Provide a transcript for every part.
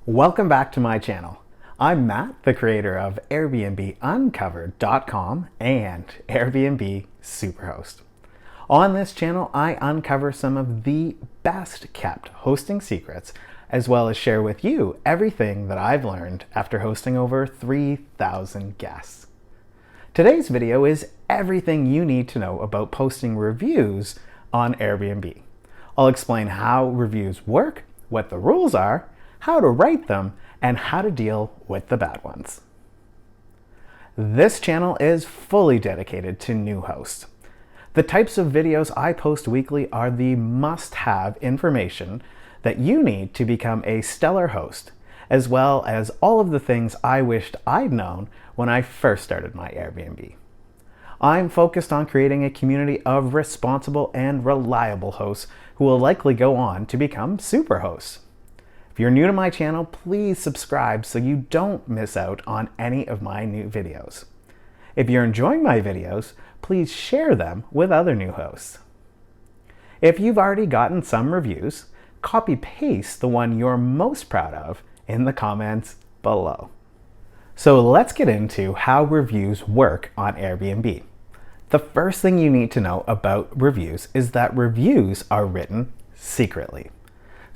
Welcome back to my channel. I'm Matt, the creator of Airbnb-Uncovered.com and Airbnb Superhost. On this channel, I uncover some of the best kept hosting secrets, as well as share with you everything that I've learned after hosting over 3,000 guests. Today's video is everything you need to know about posting reviews on Airbnb. I'll explain how reviews work, what the rules are, how to write them, and how to deal with the bad ones. This channel is fully dedicated to new hosts. The types of videos I post weekly are the must-have information that you need to become a stellar host, as well as all of the things I wished I'd known when I first started my Airbnb. I'm focused on creating a community of responsible and reliable hosts who will likely go on to become super hosts. If you're new to my channel, please subscribe so you don't miss out on any of my new videos. If you're enjoying my videos, please share them with other new hosts. If you've already gotten some reviews, copy-paste the one you're most proud of in the comments below. So let's get into how reviews work on Airbnb. The first thing you need to know about reviews is that reviews are written secretly.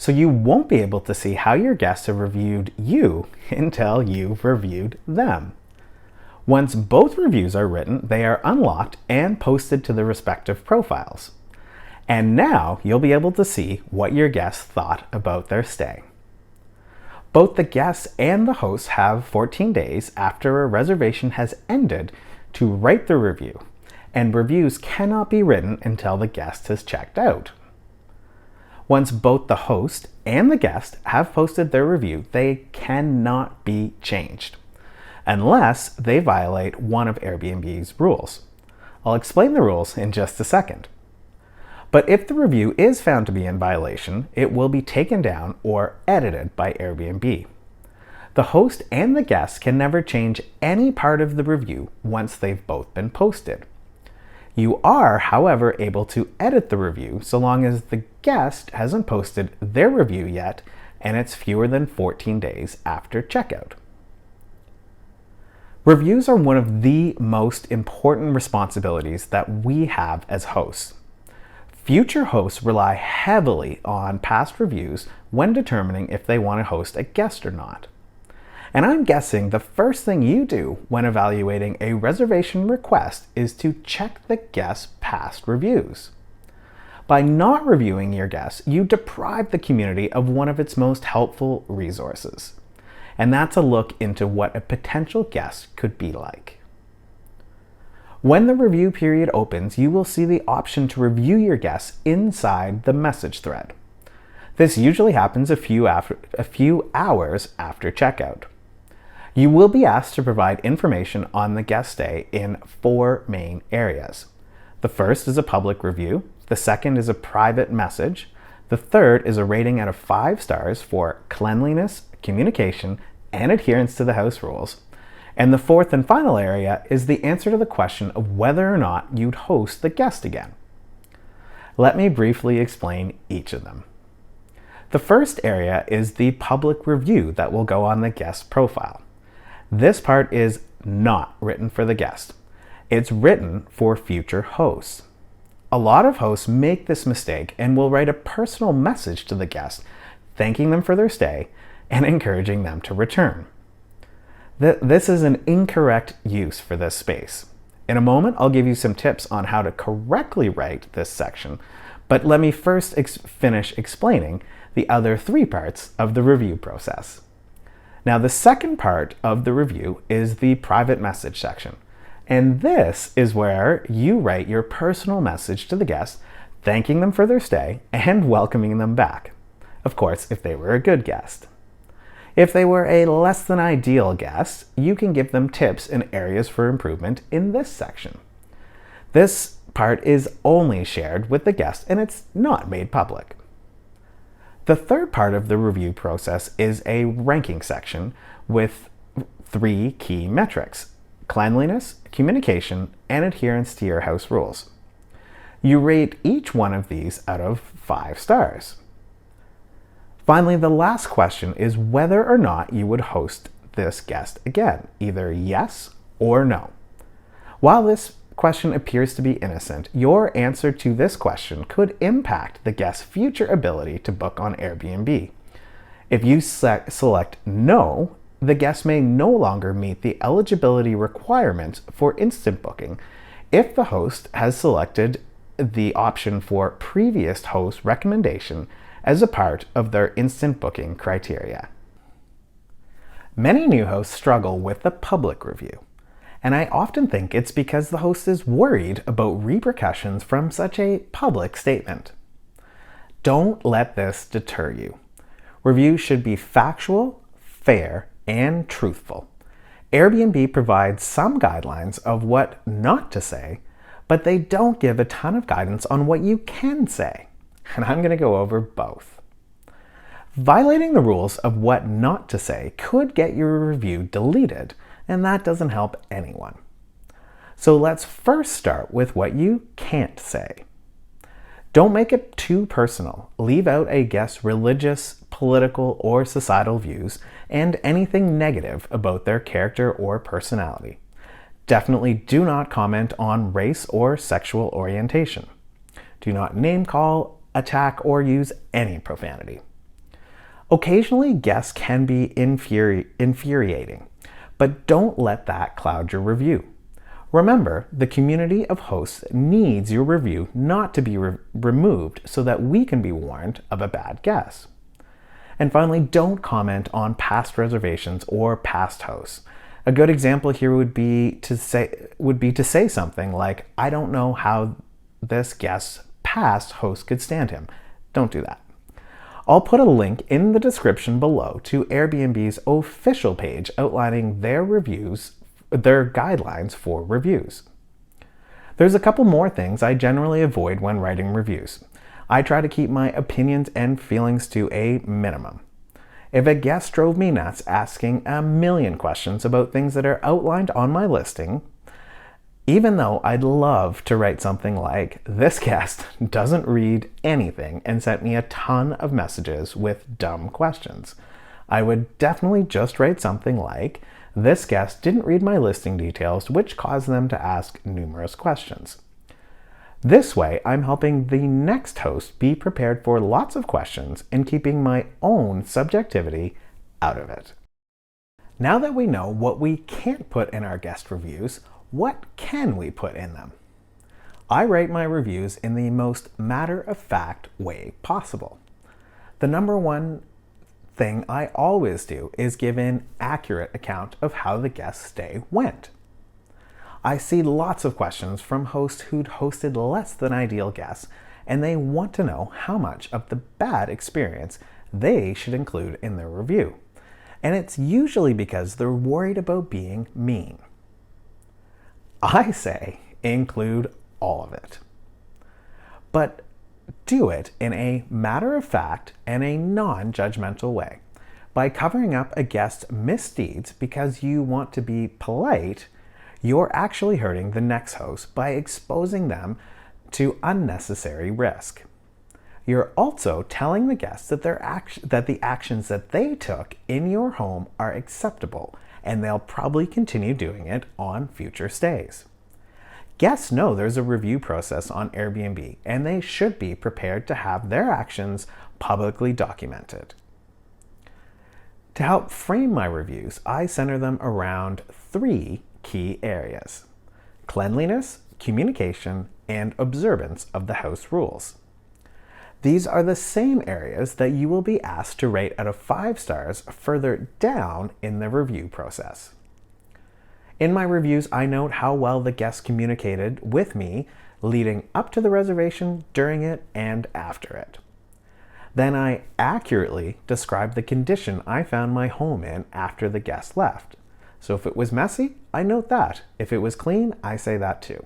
So you won't be able to see how your guests have reviewed you until you've reviewed them. Once both reviews are written, they are unlocked and posted to the respective profiles. And now you'll be able to see what your guests thought about their stay. Both the guests and the hosts have 14 days after a reservation has ended to write the review, and reviews cannot be written until the guest has checked out. Once both the host and the guest have posted their review, they cannot be changed unless they violate one of Airbnb's rules. I'll explain the rules in just a second. But if the review is found to be in violation, it will be taken down or edited by Airbnb. The host and the guest can never change any part of the review once they've both been posted. You are, however, able to edit the review so long as the guest hasn't posted their review yet and it's fewer than 14 days after checkout. Reviews are one of the most important responsibilities that we have as hosts. Future hosts rely heavily on past reviews when determining if they want to host a guest or not. And I'm guessing the first thing you do when evaluating a reservation request is to check the guest's past reviews. By not reviewing your guests, you deprive the community of one of its most helpful resources. And that's a look into what a potential guest could be like. When the review period opens, you will see the option to review your guests inside the message thread. This usually happens a few hours after checkout. You will be asked to provide information on the guest stay in 4 main areas. The first is a public review, the second is a private message, the third is a rating out of 5 stars for cleanliness, communication, and adherence to the house rules, and the fourth and final area is the answer to the question of whether or not you'd host the guest again. Let me briefly explain each of them. The first area is the public review that will go on the guest profile. This part is not written for the guest. It's written for future hosts. A lot of hosts make this mistake and will write a personal message to the guest, thanking them for their stay and encouraging them to return. This is an incorrect use for this space. In a moment, I'll give you some tips on how to correctly write this section, but let me first finish explaining the other 3 parts of the review process. Now, the second part of the review is the private message section. And this is where you write your personal message to the guest, thanking them for their stay and welcoming them back. Of course, if they were a good guest. If they were a less than ideal guest, you can give them tips and areas for improvement in this section. This part is only shared with the guest and it's not made public. The third part of the review process is a ranking section with 3 key metrics: cleanliness, communication, and adherence to your house rules. You rate each one of these out of 5 stars. Finally, the last question is whether or not you would host this guest again, either yes or no. While this question appears to be innocent, your answer to this question could impact the guest's future ability to book on Airbnb. If you select no, the guest may no longer meet the eligibility requirements for instant booking if the host has selected the option for previous host recommendation as a part of their instant booking criteria. Many new hosts struggle with the public review, and I often think it's because the host is worried about repercussions from such a public statement. Don't let this deter you. Reviews should be factual, fair, and truthful. Airbnb provides some guidelines of what not to say, but they don't give a ton of guidance on what you can say. And I'm going to go over both. Violating the rules of what not to say could get your review deleted, and that doesn't help anyone. So let's first start with what you can't say. Don't make it too personal. Leave out a guest's religious, political, or societal views and anything negative about their character or personality. Definitely do not comment on race or sexual orientation. Do not name call, attack, or use any profanity. Occasionally, guests can be infuriating, but don't let that cloud your review. Remember, the community of hosts needs your review not to be removed so that we can be warned of a bad guest. And finally, don't comment on past reservations or past hosts. A good example here would be to say something like, "I don't know how this guest's past host could stand him." Don't do that. I'll put a link in the description below to Airbnb's official page outlining their guidelines for reviews. There's a couple more things I generally avoid when writing reviews. I try to keep my opinions and feelings to a minimum. If a guest drove me nuts asking a million questions about things that are outlined on my listing, even though I'd love to write something like, "This guest doesn't read anything and sent me a ton of messages with dumb questions," I would definitely just write something like, "This guest didn't read my listing details, which caused them to ask numerous questions." This way, I'm helping the next host be prepared for lots of questions and keeping my own subjectivity out of it. Now that we know what we can't put in our guest reviews, what can we put in them? I write my reviews in the most matter-of-fact way possible. The number one thing I always do is give an accurate account of how the guest's stay went. I see lots of questions from hosts who'd hosted less than ideal guests, and they want to know how much of the bad experience they should include in their review. And it's usually because they're worried about being mean. I say include all of it. But do it in a matter-of-fact and a non-judgmental way. By covering up a guest's misdeeds because you want to be polite, you're actually hurting the next host by exposing them to unnecessary risk. You're also telling the guests that the actions that they took in your home are acceptable, and they'll probably continue doing it on future stays. Guests know there's a review process on Airbnb, and they should be prepared to have their actions publicly documented. To help frame my reviews, I center them around 3 key areas: cleanliness, communication, and observance of the house rules. These are the same areas that you will be asked to rate out of 5 stars further down in the review process. In my reviews, I note how well the guests communicated with me leading up to the reservation, during it, and after it. Then I accurately describe the condition I found my home in after the guest left. So if it was messy, I note that. If it was clean, I say that too.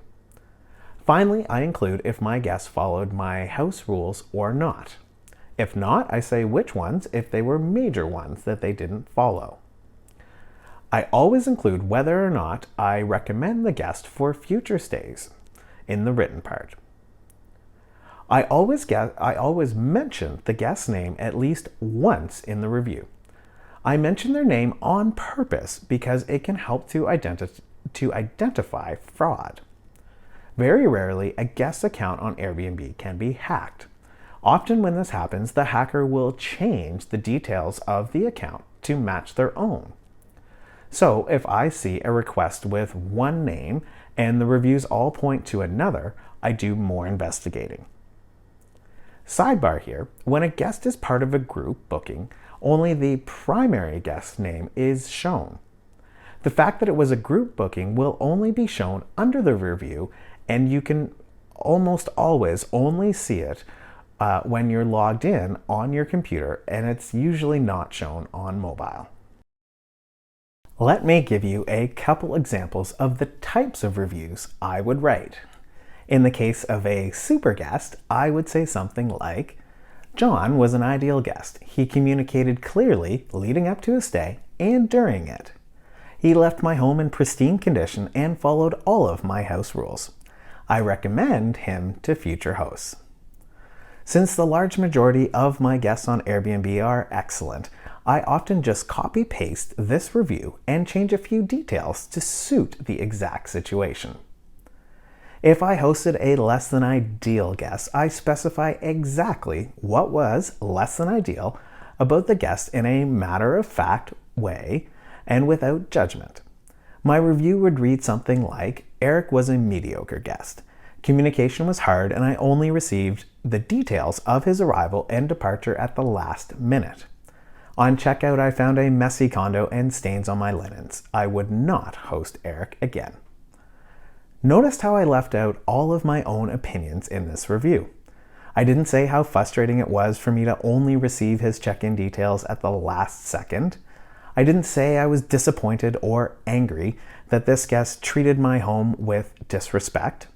Finally, I include if my guests followed my house rules or not. If not, I say which ones if they were major ones that they didn't follow. I always include whether or not I recommend the guest for future stays in the written part. I always mention the guest's name at least once in the review. I mention their name on purpose because it can help to identify fraud. Very rarely, a guest account on Airbnb can be hacked. Often when this happens, the hacker will change the details of the account to match their own. So if I see a request with one name and the reviews all point to another, I do more investigating. Sidebar here, when a guest is part of a group booking, only the primary guest name is shown. The fact that it was a group booking will only be shown under the review, and you can almost always only see it when you're logged in on your computer, and it's usually not shown on mobile. Let me give you a couple examples of the types of reviews I would write. In the case of a super guest, I would say something like, John was an ideal guest. He communicated clearly leading up to his stay and during it. He left my home in pristine condition and followed all of my house rules. I recommend him to future hosts. Since the large majority of my guests on Airbnb are excellent, I often just copy-paste this review and change a few details to suit the exact situation. If I hosted a less than ideal guest, I specify exactly what was less than ideal about the guest in a matter-of-fact way and without judgment. My review would read something like, Eric was a mediocre guest. Communication was hard and I only received the details of his arrival and departure at the last minute. On checkout, I found a messy condo and stains on my linens. I would not host Eric again. Notice how I left out all of my own opinions in this review. I didn't say how frustrating it was for me to only receive his check-in details at the last second. I didn't say I was disappointed or angry that this guest treated my home with disrespect.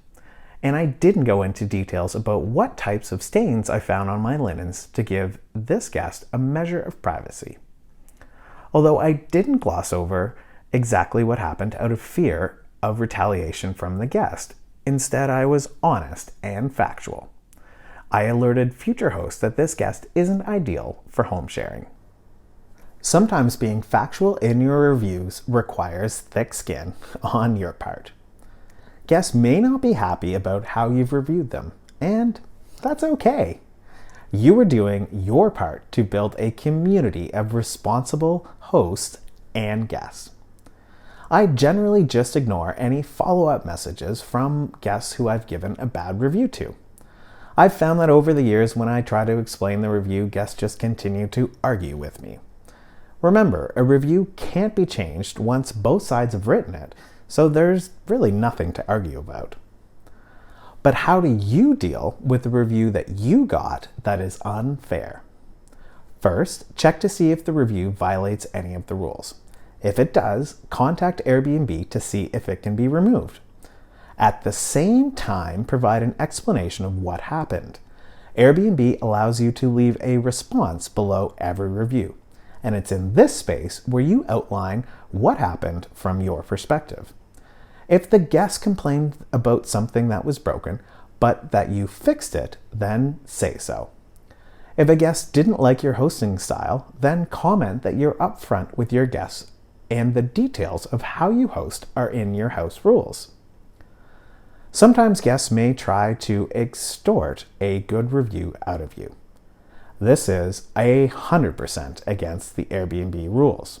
And I didn't go into details about what types of stains I found on my linens to give this guest a measure of privacy. Although I didn't gloss over exactly what happened out of fear of retaliation from the guest. Instead, I was honest and factual. I alerted future hosts that this guest isn't ideal for home sharing. Sometimes being factual in your reviews requires thick skin on your part. Guests may not be happy about how you've reviewed them, and that's okay. You are doing your part to build a community of responsible hosts and guests. I generally just ignore any follow-up messages from guests who I've given a bad review to. I've found that over the years when I try to explain the review, guests just continue to argue with me. Remember, a review can't be changed once both sides have written it, so there's really nothing to argue about. But how do you deal with the review that you got that is unfair? First, check to see if the review violates any of the rules. If it does, contact Airbnb to see if it can be removed. At the same time, provide an explanation of what happened. Airbnb allows you to leave a response below every review, and it's in this space where you outline what happened from your perspective. If the guest complained about something that was broken, but that you fixed it, then say so. If a guest didn't like your hosting style, then comment that you're upfront with your guests and the details of how you host are in your house rules. Sometimes guests may try to extort a good review out of you. This is 100% against the Airbnb rules.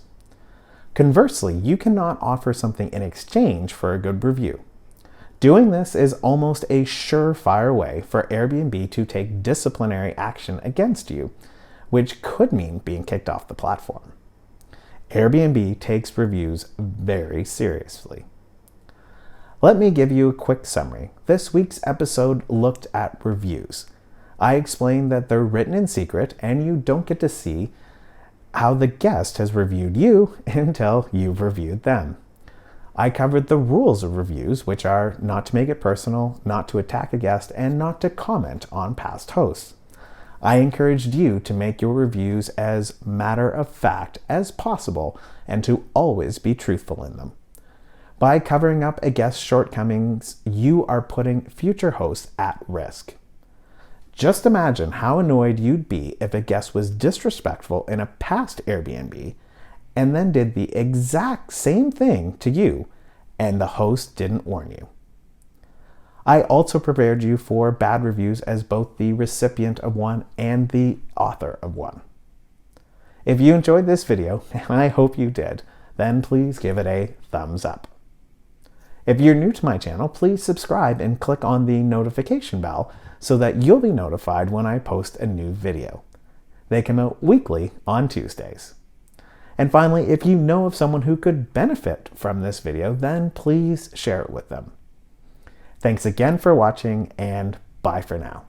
Conversely, you cannot offer something in exchange for a good review. Doing this is almost a surefire way for Airbnb to take disciplinary action against you, which could mean being kicked off the platform. Airbnb takes reviews very seriously. Let me give you a quick summary. This week's episode looked at reviews. I explained that they're written in secret and you don't get to see how the guest has reviewed you until you've reviewed them. I covered the rules of reviews, which are not to make it personal, not to attack a guest, and not to comment on past hosts. I encouraged you to make your reviews as matter of fact as possible and to always be truthful in them. By covering up a guest's shortcomings, you are putting future hosts at risk. Just imagine how annoyed you'd be if a guest was disrespectful in a past Airbnb and then did the exact same thing to you and the host didn't warn you. I also prepared you for bad reviews as both the recipient of one and the author of one. If you enjoyed this video, and I hope you did, then please give it a thumbs up. If you're new to my channel, please subscribe and click on the notification bell so that you'll be notified when I post a new video. They come out weekly on Tuesdays. And finally, if you know of someone who could benefit from this video, then please share it with them. Thanks again for watching, and bye for now.